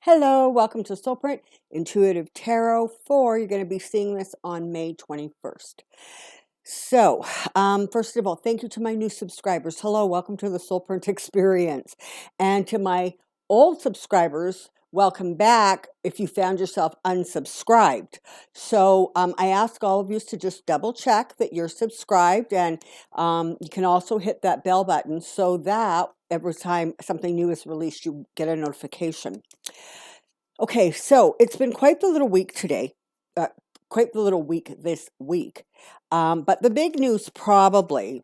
Hello, welcome to Soulprint Intuitive Tarot 4. You're going to be seeing this on May 21st. So, first of all, thank you to my new subscribers. Hello, welcome to the Soulprint experience. And to my old subscribers, welcome back if you found yourself unsubscribed. So I ask all of you to just double check that you're subscribed, and you can also hit that bell button so that every time something new is released, you get a notification. Okay, so it's been quite the little week today, quite the little week this week. But the big news probably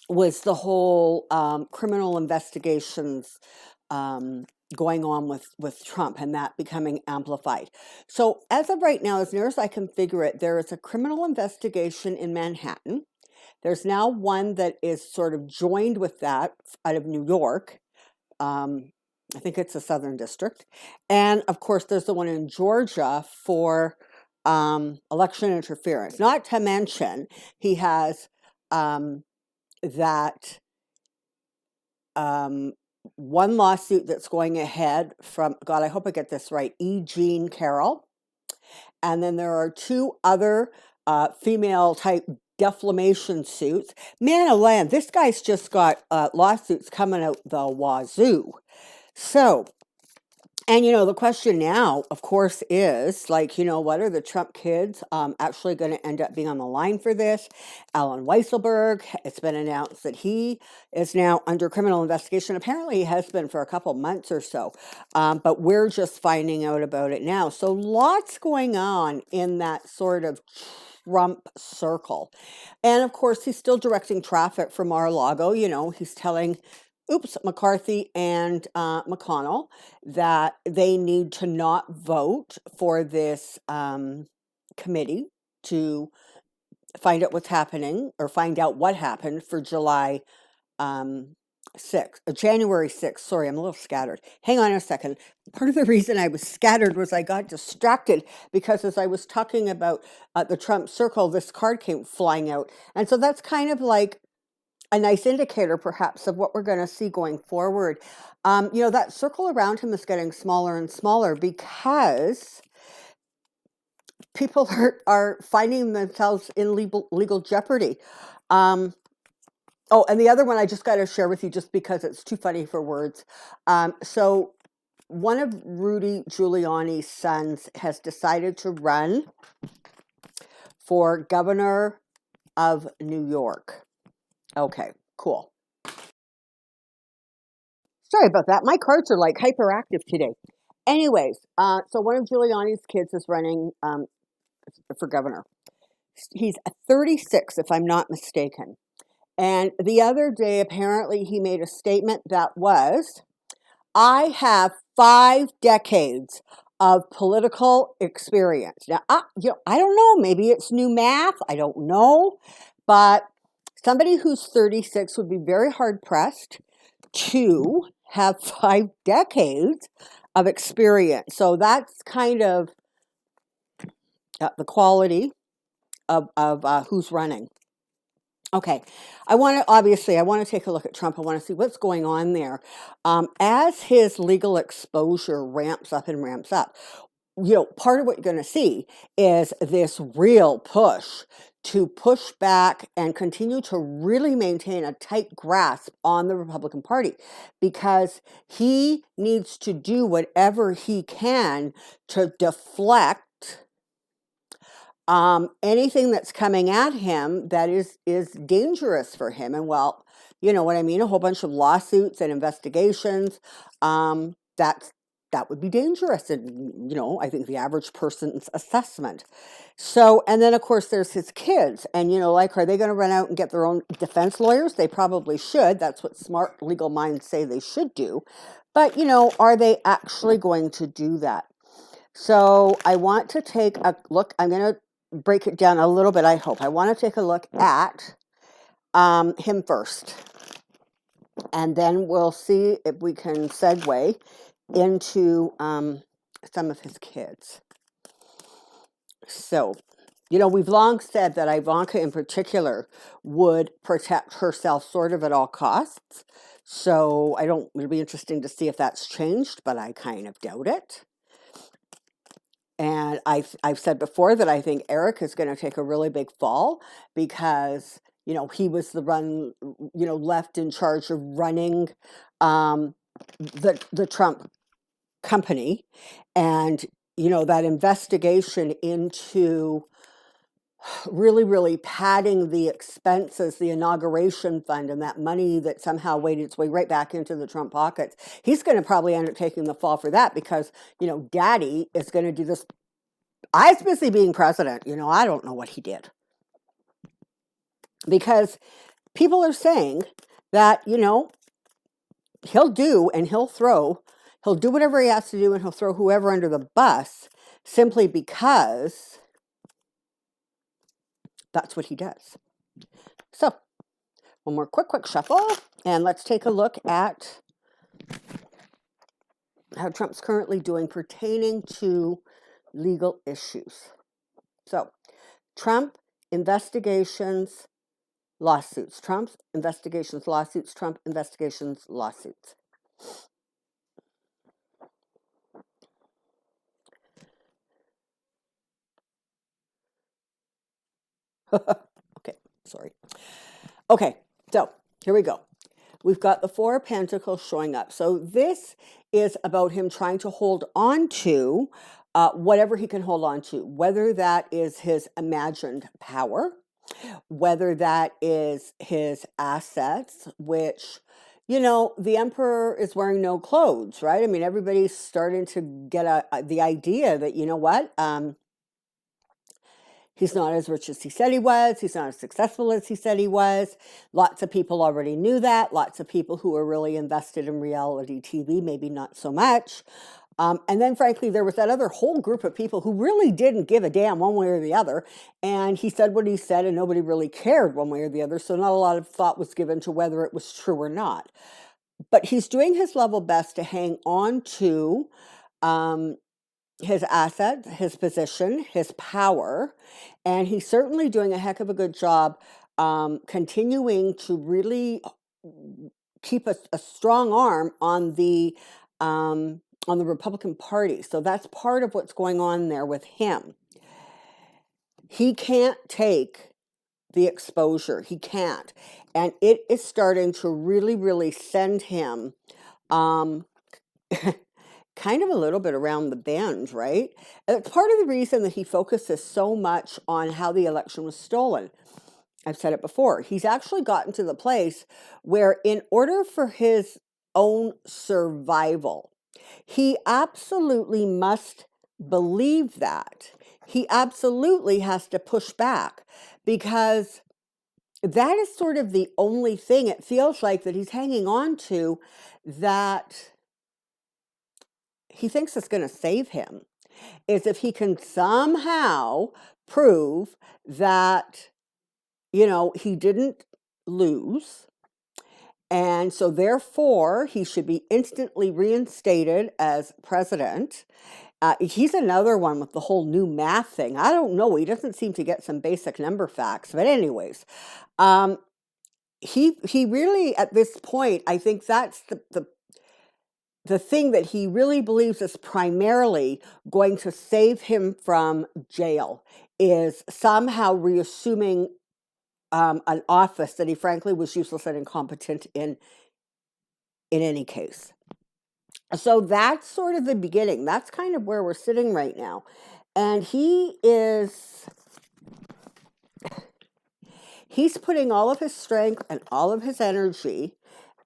was the whole criminal investigations going on with Trump and that becoming amplified. So as of right now, as near as I can figure it, there is a criminal investigation in Manhattan. There's now one that is sort of joined with that out of New York. I think it's the Southern District. And of course, there's the one in Georgia for election interference. Not to mention, he has that one lawsuit that's going ahead from, God, I hope I get this right, E. Jean Carroll. And then there are two other female type defamation suits. Man of land, this guy's just got lawsuits coming out the wazoo. So, and the question now, of course, is like, what are the Trump kids actually going to end up being on the line for this? Alan Weisselberg, it's been announced that he is now under criminal investigation. Apparently he has been for a couple months or so, but we're just finding out about it now. So lots going on in that sort of Trump circle. And of course, he's still directing traffic from Mar-a-Lago. He's telling McCarthy and McConnell that they need to not vote for this committee to find out what's happening or find out what happened for January 6th. Sorry, I'm a little scattered. Hang on a second. Part of the reason I was scattered was I got distracted because as I was talking about the Trump circle, this card came flying out. And so that's kind of like a nice indicator, perhaps, of what we're going to see going forward. That circle around him is getting smaller and smaller because people are finding themselves in legal jeopardy. Oh, and the other one I just got to share with you just because it's too funny for words. So one of Rudy Giuliani's sons has decided to run for governor of New York. Okay, cool. Sorry about that. My cards are like hyperactive today. Anyways, so one of Giuliani's kids is running for governor. He's 36, if I'm not mistaken. And the other day, apparently, he made a statement that was, I have 5 decades of political experience. Now, I don't know. Maybe it's new math. I don't know. But somebody who's 36 would be very hard-pressed to have 5 decades of experience. So that's kind of the quality of who's running. Okay, I want to take a look at Trump. I want to see what's going on there. As his legal exposure ramps up and ramps up, part of what you're going to see is this real push to push back and continue to really maintain a tight grasp on the Republican Party because he needs to do whatever he can to deflect anything that's coming at him that is dangerous for him. And well, you know what I mean? A whole bunch of lawsuits and investigations. That would be dangerous. And, I think the average person's assessment. So, and then of course there's his kids and, are they going to run out and get their own defense lawyers? They probably should. That's what smart legal minds say they should do. But, are they actually going to do that? So I want to take a look. I'm going to break it down a little bit, I hope. I want to take a look at him first. And then we'll see if we can segue into some of his kids. So, we've long said that Ivanka in particular would protect herself sort of at all costs. So it'll be interesting to see if that's changed, but I kind of doubt it. And I've said before that I think Eric is going to take a really big fall because, he was the left in charge of running the Trump company. And, that investigation into really, really padding the expenses, the inauguration fund, and that money that somehow waded its way right back into the Trump pockets. He's going to probably end up taking the fall for that because, Daddy is going to do this. I was busy being president. I don't know what he did. Because people are saying that, he'll do whatever he has to do, and he'll throw whoever under the bus simply because that's what he does. So, one more quick shuffle, and let's take a look at how Trump's currently doing pertaining to legal issues. So, Trump investigations, lawsuits. Trump investigations, lawsuits. Trump investigations, lawsuits. Okay, sorry. Okay, so here we go. We've got the Four of Pentacles showing up. So this is about him trying to hold on to whatever he can hold on to, whether that is his imagined power, whether that is his assets, which, the emperor is wearing no clothes, right? I mean, everybody's starting to get the idea that, he's not as rich as he said he was. He's not as successful as he said he was. Lots of people already knew that. Lots of people who are really invested in reality TV, maybe not so much. And then, frankly, there was that other whole group of people who really didn't give a damn one way or the other. And he said what he said, and nobody really cared one way or the other. So not a lot of thought was given to whether it was true or not. But he's doing his level best to hang on to his assets, his position, his power, and he's certainly doing a heck of a good job continuing to really keep a strong arm on the Republican Party. So that's part of what's going on there with him. He can't take the exposure. He can't. And it is starting to really, really send him kind of a little bit around the bend, right? And it's part of the reason that he focuses so much on how the election was stolen. I've said it before. He's actually gotten to the place where, in order for his own survival, he absolutely must believe that. He absolutely has to push back because that is sort of the only thing it feels like that he's hanging on to that he thinks is going to save him, is if he can somehow prove that, he didn't lose. And so therefore, he should be instantly reinstated as president. He's another one with the whole new math thing. I don't know. He doesn't seem to get some basic number facts. But anyways, he really, at this point, I think that's the thing that he really believes is primarily going to save him from jail, is somehow reassuming an office that he frankly was useless and incompetent in any case. So that's sort of the beginning. That's kind of where we're sitting right now. And he's putting all of his strength and all of his energy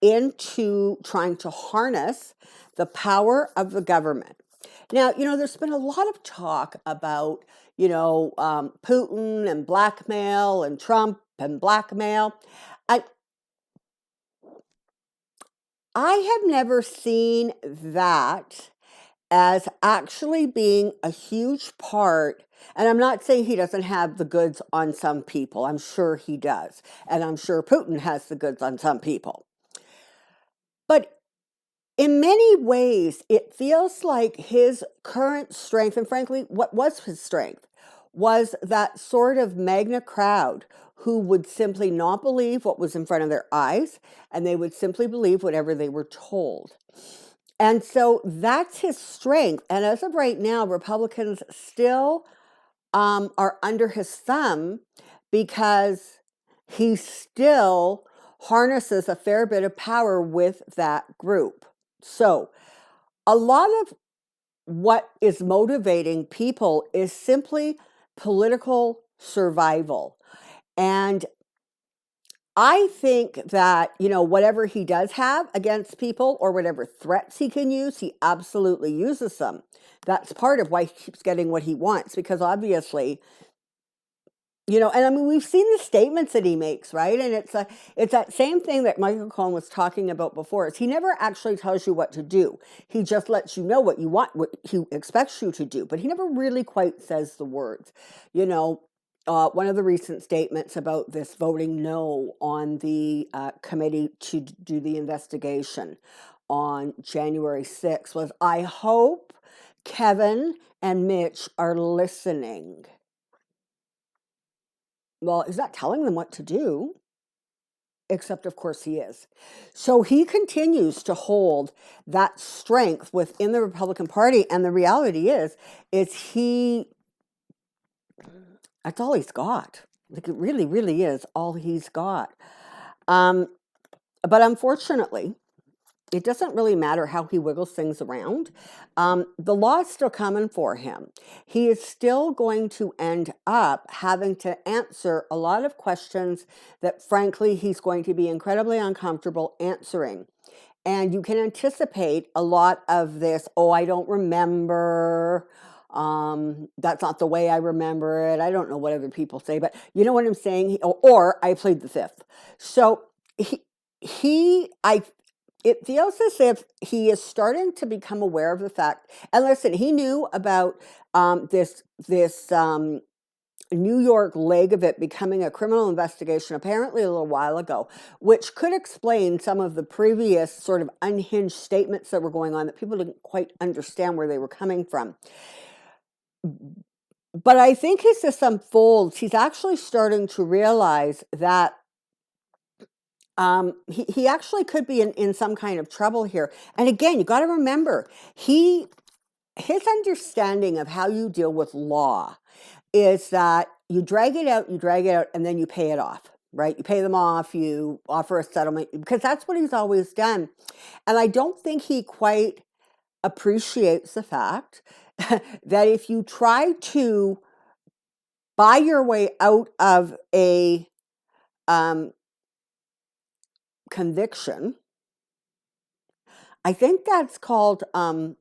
into trying to harness the power of the government. Now, there's been a lot of talk about, Putin and blackmail and Trump and blackmail. I have never seen that as actually being a huge part. And I'm not saying he doesn't have the goods on some people. I'm sure he does. And I'm sure Putin has the goods on some people. But in many ways, it feels like his current strength, and frankly, what was his strength, was that sort of magna crowd who would simply not believe what was in front of their eyes, and they would simply believe whatever they were told. And so that's his strength. And as of right now, Republicans still are under his thumb because he still harnesses a fair bit of power with that group. So a lot of what is motivating people is simply political survival. And I think that, whatever he does have against people or whatever threats he can use, he absolutely uses them. That's part of why he keeps getting what he wants, because obviously, and I mean, we've seen the statements that he makes, right? And it's that same thing that Michael Cohen was talking about before. Is he never actually tells you what to do. He just lets you know what you want, what he expects you to do, but he never really quite says the words. One of the recent statements about this voting no on the committee to do the investigation on January 6th was, "I hope Kevin and Mitch are listening." Well, he's not telling them what to do, except of course he is. So he continues to hold that strength within the Republican Party, and the reality is that's all he's got. Like, it really, really is all he's got. But unfortunately, it doesn't really matter how he wiggles things around. The law is still coming for him. He is still going to end up having to answer a lot of questions that, frankly, he's going to be incredibly uncomfortable answering. And you can anticipate a lot of this, "Oh, I don't remember. That's not the way I remember it. I don't know what other people say, but you know what I'm saying?" Or "I plead the fifth." So it feels as if he is starting to become aware of the fact. And listen, he knew about this New York leg of it becoming a criminal investigation apparently a little while ago, which could explain some of the previous sort of unhinged statements that were going on that people didn't quite understand where they were coming from. But I think as this unfolds, he's actually starting to realize that he actually could be in some kind of trouble here. And again, you got to remember, his understanding of how you deal with law is that you drag it out, and then you pay it off, right? You pay them off, you offer a settlement, because that's what he's always done. And I don't think he quite appreciates the fact that if you try to buy your way out of a conviction, I think that's called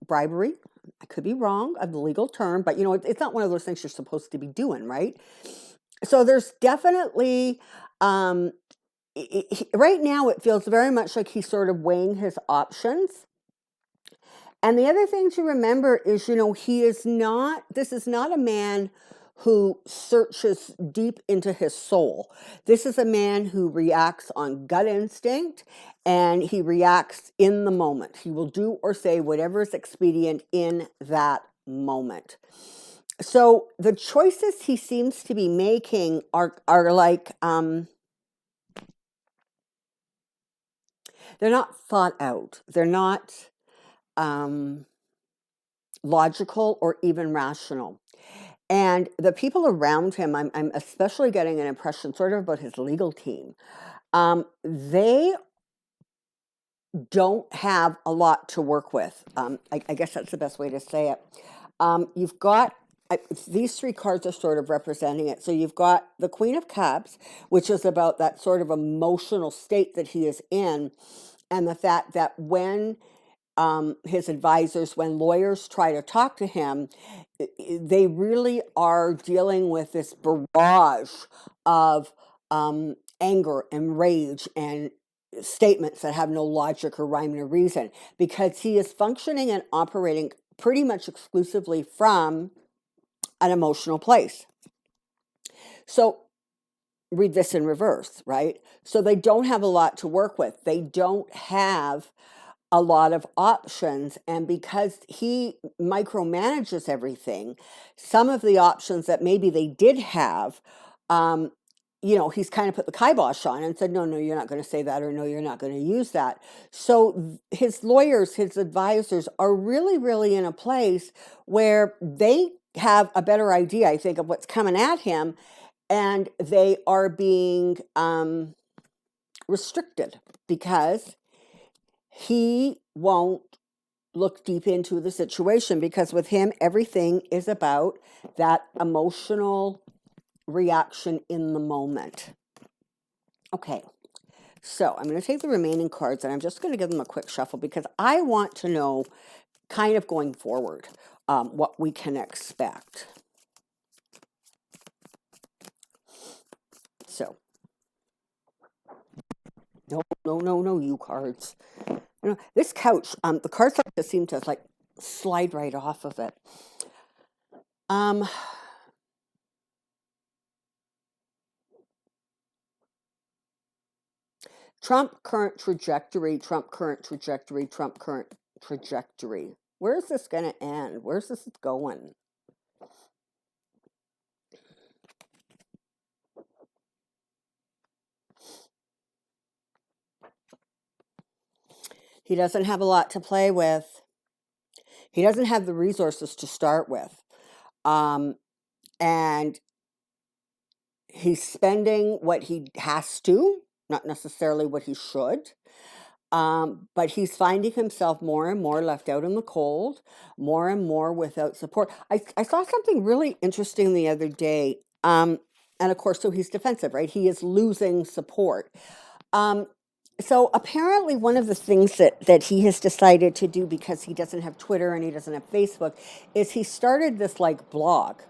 bribery. I could be wrong of the legal term, but it's not one of those things you're supposed to be doing, right? So there's definitely right now it feels very much like he's sort of weighing his options. And the other thing to remember is, this is not a man who searches deep into his soul. This is a man who reacts on gut instinct, and he reacts in the moment. He will do or say whatever is expedient in that moment. So the choices he seems to be making are like, they're not thought out. They're not logical or even rational. And the people around him, I'm especially getting an impression sort of about his legal team. They don't have a lot to work with. I guess that's the best way to say it. You've got, these three cards are sort of representing it. So you've got the Queen of Cups, which is about that sort of emotional state that he is in, and the fact that when his advisors, when lawyers try to talk to him, they really are dealing with this barrage of anger and rage and statements that have no logic or rhyme or reason, because he is functioning and operating pretty much exclusively from an emotional place. So read this in reverse, right? So they don't have a lot to work with. They don't have a lot of options, and because he micromanages everything, some of the options that maybe they did have, he's kind of put the kibosh on and said, no, you're not going to say that, or no, you're not going to use that. So his lawyers, his advisors are really, really in a place where they have a better idea, I think, of what's coming at him, and they are being restricted because he won't look deep into the situation, because with him, everything is about that emotional reaction in the moment. Okay, so I'm going to take the remaining cards and I'm just going to give them a quick shuffle, because I want to know, kind of going forward, what we can expect. So, no, you cards. This couch, the cards like to seem to like slide right off of it. Trump current trajectory, Trump current trajectory, Trump current trajectory. Where is this going to end? Where's this going? He doesn't have a lot to play with. He doesn't have the resources to start with. And he's spending what he has to, not necessarily what he should. But he's finding himself more and more left out in the cold, more and more without support. I saw something really interesting the other day. And of course, so he's defensive, right? He is losing support. So apparently one of the things that he has decided to do, because he doesn't have Twitter and he doesn't have Facebook, is he started this like blog.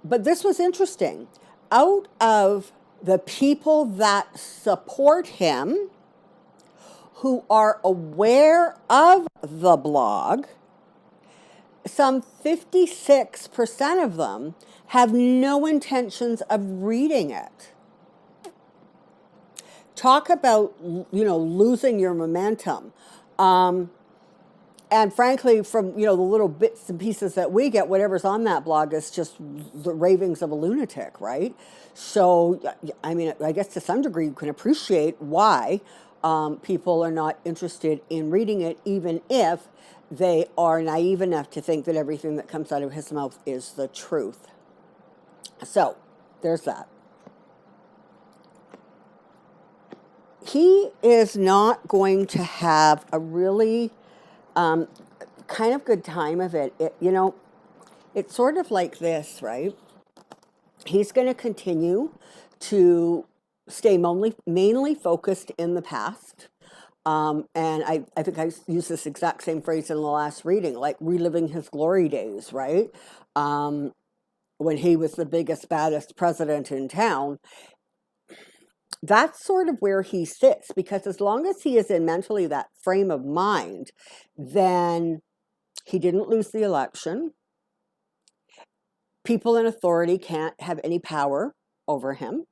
But this was interesting. Out of the people that support him, who are aware of the blog, some 56% of them have no intentions of reading it. Talk about, losing your momentum. And frankly, from, the little bits and pieces that we get, whatever's on that blog is just the ravings of a lunatic, right? So, I mean, I guess to some degree you can appreciate why people are not interested in reading it, even if they are naive enough to think that everything that comes out of his mouth is the truth. So, there's that. He is not going to have a really kind of good time of it. It's sort of like this, right? He's going to continue to stay mainly focused in the past. And I think I used this exact same phrase in the last reading, like reliving his glory days, right? When he was the biggest, baddest president in town. That's sort of where he sits, because as long as he is in mentally that frame of mind, then he didn't lose the election. People in authority can't have any power over him.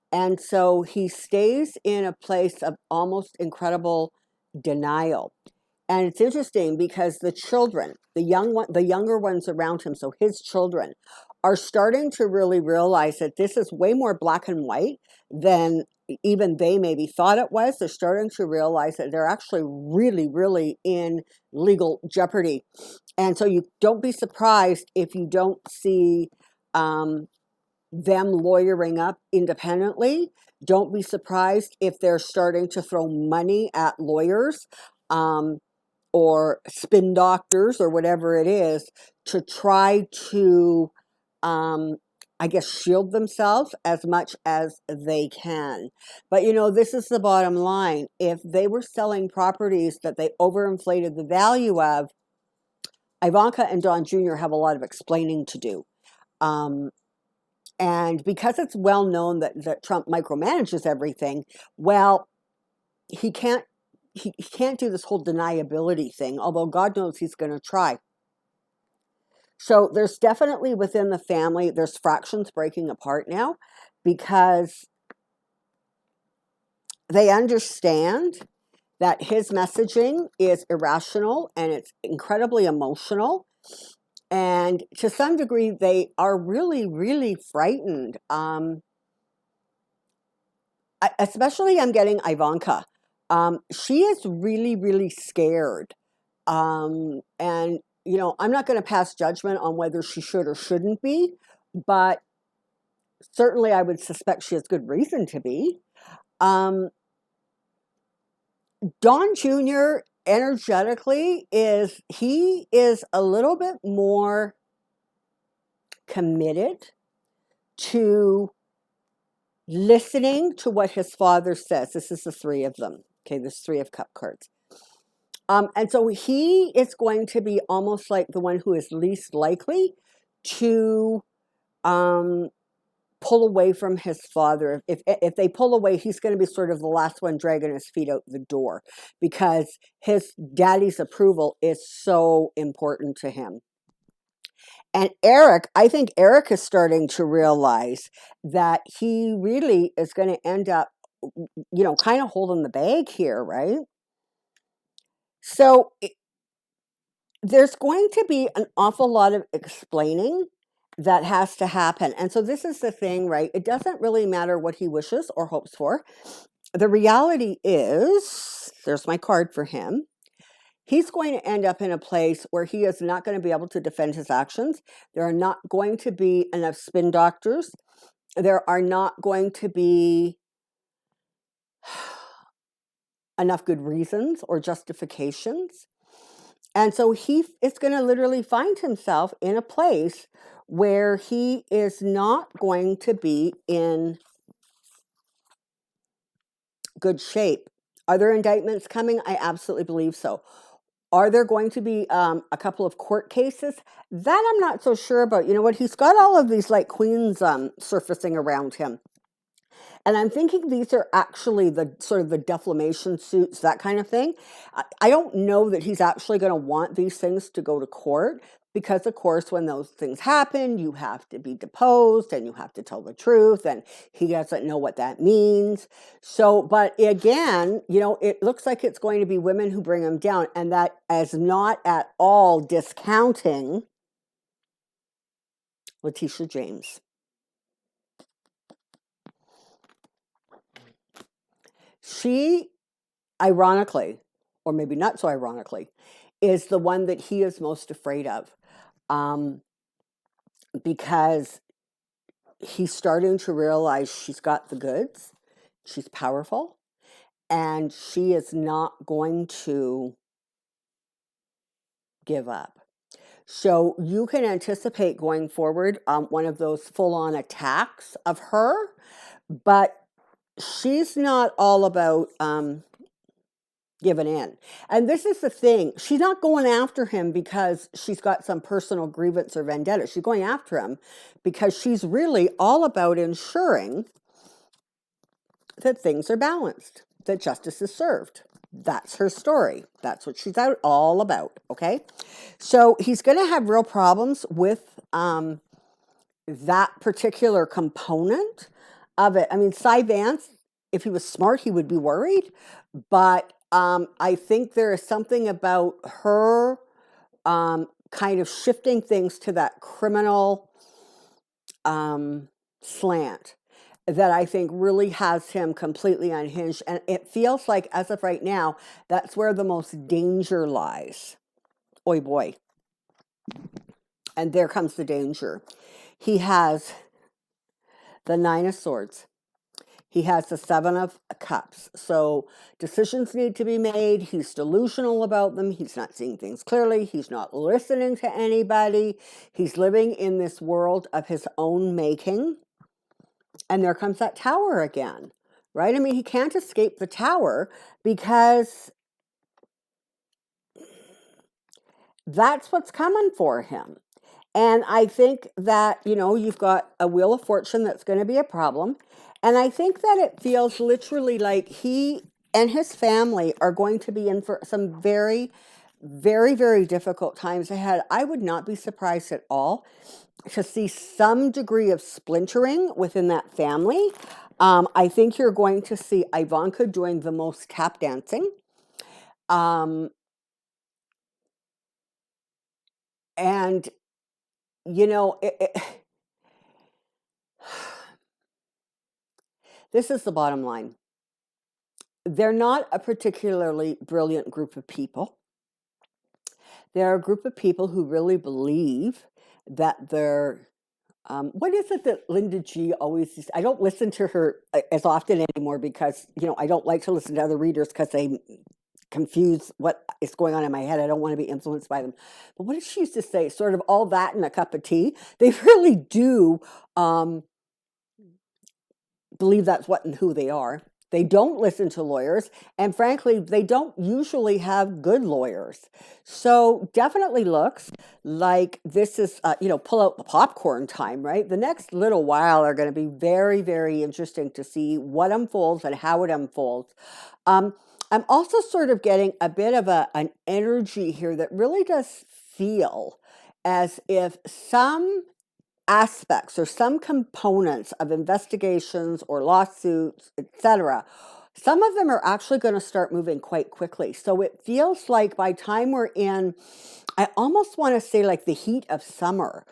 And so he stays in a place of almost incredible denial. And it's interesting because the children, the younger ones around him, so his children, are starting to really realize that this is way more black and white than even they maybe thought it was. They're starting to realize that they're actually really, really in legal jeopardy. And so you don't be surprised if you don't see them lawyering up independently. Don't be surprised if they're starting to throw money at lawyers or spin doctors or whatever it is to try to, I guess, shield themselves as much as they can. But, this is the bottom line. If they were selling properties that they overinflated the value of, Ivanka and Don Jr. have a lot of explaining to do. And because it's well known that Trump micromanages everything, well, he can't do this whole deniability thing, although God knows he's going to try. So there's definitely within the family, there's fractions breaking apart now, because they understand that his messaging is irrational and it's incredibly emotional. And to some degree, they are really, really frightened. Especially I'm getting Ivanka. She is really, really scared. And, you know, I'm not going to pass judgment on whether she should or shouldn't be, but certainly I would suspect she has good reason to be. Don Jr. energetically he is a little bit more committed to listening to what his father says. This is the three of them. Okay, there's three of cup cards. And so he is going to be almost like the one who is least likely to pull away from his father. If they pull away, he's going to be sort of the last one dragging his feet out the door, because his daddy's approval is so important to him. And Eric, I think Eric is starting to realize that he really is going to end up, you know, kind of holding the bag here, right? So there's going to be an awful lot of explaining that has to happen. And so this is the thing, right? It doesn't really matter what he wishes or hopes for. The reality is, there's my card for him. He's going to end up in a place where he is not going to be able to defend his actions. There are not going to be enough spin doctors. There are not going to be enough good reasons or justifications. And so he is going to literally find himself in a place where he is not going to be in good shape. Are there indictments coming? I absolutely believe so. Are there going to be a couple of court cases? That I'm not so sure about. You know what? He's got all of these like queens surfacing around him. And I'm thinking these are actually the sort of the defamation suits, that kind of thing. I don't know that he's actually going to want these things to go to court, because, of course, when those things happen, you have to be deposed and you have to tell the truth, and he doesn't know what that means. So, but again, you know, it looks like it's going to be women who bring him down, and that is not at all discounting Letitia James. She, ironically, or maybe not so ironically, is the one that he is most afraid of, because he's starting to realize she's got the goods, she's powerful, and she is not going to give up. So you can anticipate going forward one of those full-on attacks of her, but she's not all about giving in. And this is the thing. She's not going after him because she's got some personal grievance or vendetta. She's going after him because she's really all about ensuring that things are balanced, that justice is served. That's her story. That's what she's out all about, okay? So he's going to have real problems with that particular component of it. I mean, Cy Vance, if he was smart, he would be worried, but I think there is something about her kind of shifting things to that criminal slant that I think really has him completely unhinged. And it feels like, as of right now, that's where the most danger lies. Oy boy. And there comes the danger. He has the Nine of Swords. He has the Seven of Cups. So decisions need to be made. He's delusional about them. He's not seeing things clearly. He's not listening to anybody. He's living in this world of his own making. And there comes that tower again, right? I mean, he can't escape the tower because that's what's coming for him. And I think that, you know, you've got a Wheel of Fortune that's going to be a problem. And I think that it feels literally like he and his family are going to be in for some very, very, very difficult times ahead. I would not be surprised at all to see some degree of splintering within that family. I think you're going to see Ivanka doing the most tap dancing. And you know, this is the bottom line. They're not a particularly brilliant group of people. They're a group of people who really believe that they're, what is it that Linda G always used? I don't listen to her as often anymore because, I don't like to listen to other readers because they confuse what is going on in my head. I don't want to be influenced by them. But what did she used to say? Sort of all that in a cup of tea. They really do believe that's what and who they are. They don't listen to lawyers, and frankly, they don't usually have good lawyers. So definitely looks like this is, pull out the popcorn time, right? The next little while are going to be very, very interesting to see what unfolds and how it unfolds. I'm also sort of getting a bit of an energy here that really does feel as if some aspects or some components of investigations or lawsuits, etc., some of them are actually going to start moving quite quickly. So it feels like by time we're in, I almost want to say like the heat of summer,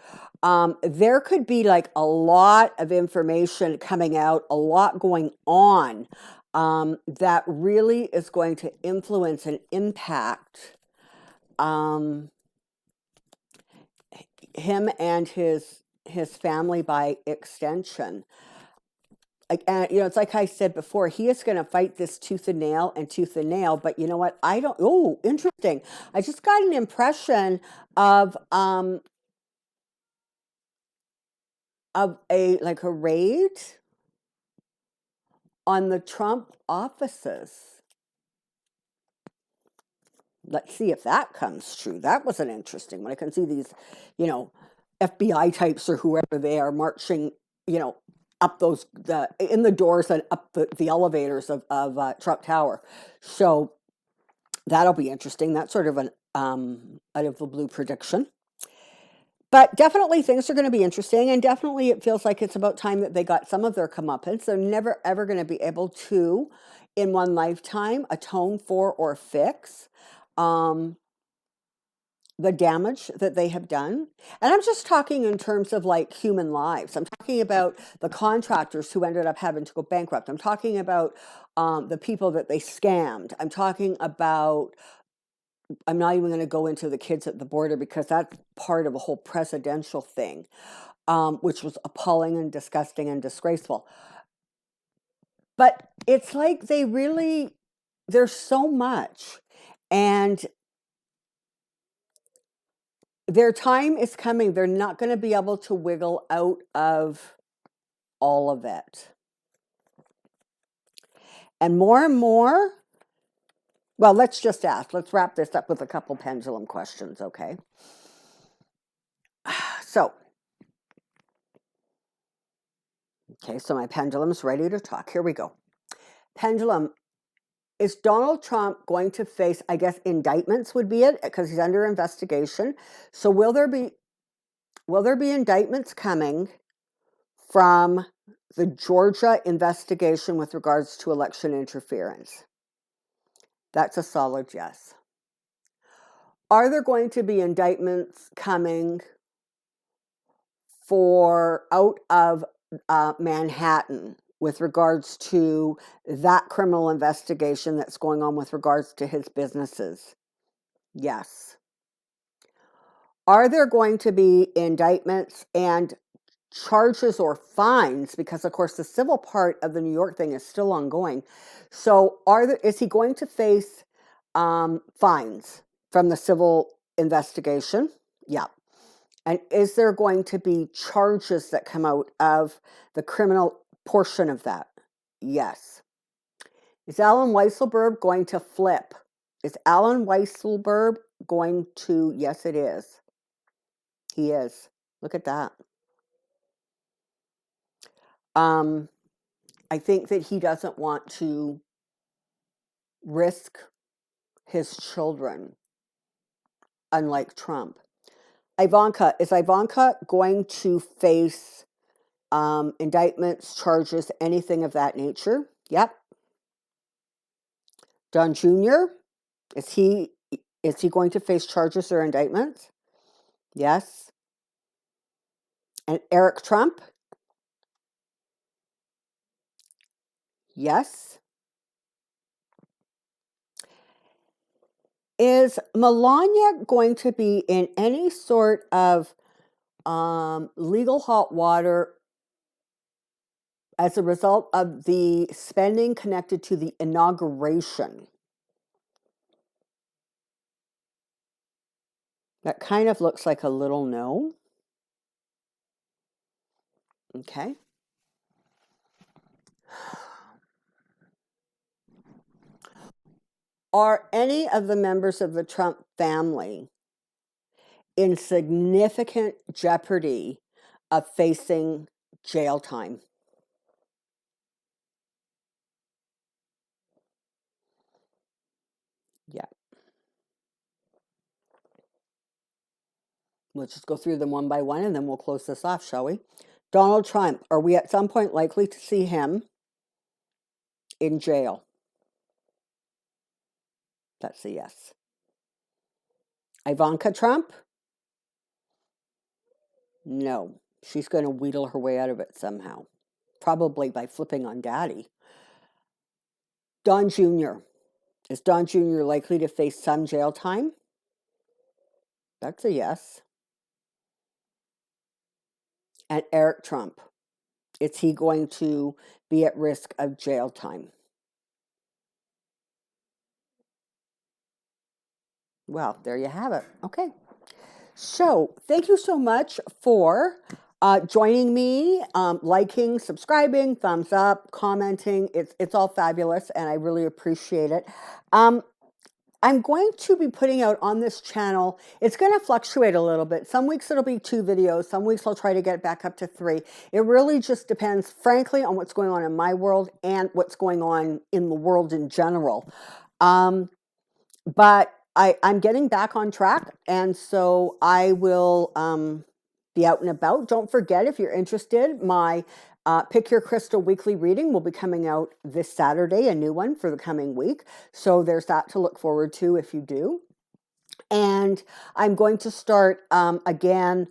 there could be like a lot of information coming out, a lot going on that really is going to influence and impact him and his family by extension. It's like I said before, he is going to fight this tooth and nail and tooth and nail. But you know what? Oh, interesting. I just got an impression of a raid on the Trump offices. Let's see if that comes true. That was an interesting one. I can see these, FBI types or whoever they are marching, up in the doors and up the elevators of Trump Tower. So that'll be interesting. That's sort of an out of the blue prediction. But definitely things are going to be interesting, and definitely it feels like it's about time that they got some of their comeuppance. They're never ever going to be able to, in one lifetime, atone for or fix the damage that they have done. And I'm just talking in terms of like human lives. I'm talking about the contractors who ended up having to go bankrupt. I'm talking about the people that they scammed. I'm talking about, I'm not even going to go into the kids at the border because that's part of a whole presidential thing, which was appalling and disgusting and disgraceful. But it's like there's so much. And their time is coming. They're not going to be able to wiggle out of all of it. And more, well, let's just ask. Let's wrap this up with a couple pendulum questions, okay? So my pendulum's ready to talk. Here we go. Pendulum, is Donald Trump going to face, I guess, indictments would be it, because he's under investigation. So will there be indictments coming from the Georgia investigation with regards to election interference? That's a solid yes. Are there going to be indictments coming out of Manhattan with regards to that criminal investigation that's going on with regards to his businesses? Yes. Are there going to be indictments and charges or fines? Because of course the civil part of the New York thing is still ongoing. So is he going to face fines from the civil investigation? Yeah. And is there going to be charges that come out of the criminal portion of that? Yes. Is Alan Weisselberg going to flip? Is Alan Weisselberg going to? Yes, it is. He is. Look at that. I think that he doesn't want to risk his children, unlike Trump. Is Ivanka going to face indictments, charges, anything of that nature? Yep. Don Jr., is he going to face charges or indictments? Yes. And Eric Trump? Yes. Is Melania going to be in any sort of legal hot water as a result of the spending connected to the inauguration? That kind of looks like a little no. Okay. Are any of the members of the Trump family in significant jeopardy of facing jail time? Yeah. Let's just go through them one by one and then we'll close this off, shall we? Donald Trump, are we at some point likely to see him in jail? That's a yes. Ivanka Trump? No. She's going to wheedle her way out of it somehow. Probably by flipping on Daddy. Don Jr. Is Don Jr. likely to face some jail time? That's a yes. And Eric Trump. Is he going to be at risk of jail time? Well, there you have it. Okay. So thank you so much for joining me, liking, subscribing, thumbs up, commenting. It's all fabulous, and I really appreciate it. I'm going to be putting out on this channel, it's going to fluctuate a little bit. Some weeks it'll be 2 videos. Some weeks I'll try to get back up to 3. It really just depends, frankly, on what's going on in my world and what's going on in the world in general. But I'm getting back on track, and so I will be out and about. Don't forget, if you're interested, my Pick Your Crystal weekly reading will be coming out this Saturday, a new one for the coming week. So there's that to look forward to if you do. And I'm going to start again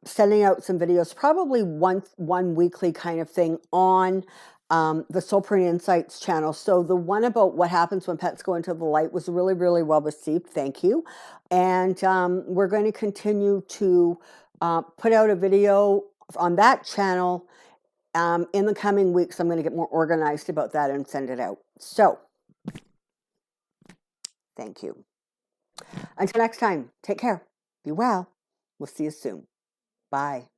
sending out some videos, probably one weekly kind of thing on the Soulprint Insights channel. So the one about what happens when pets go into the light was really, really well received. Thank you. And we're going to continue to put out a video on that channel in the coming weeks. I'm going to get more organized about that and send it out. So thank you. Until next time, take care. Be well. We'll see you soon. Bye.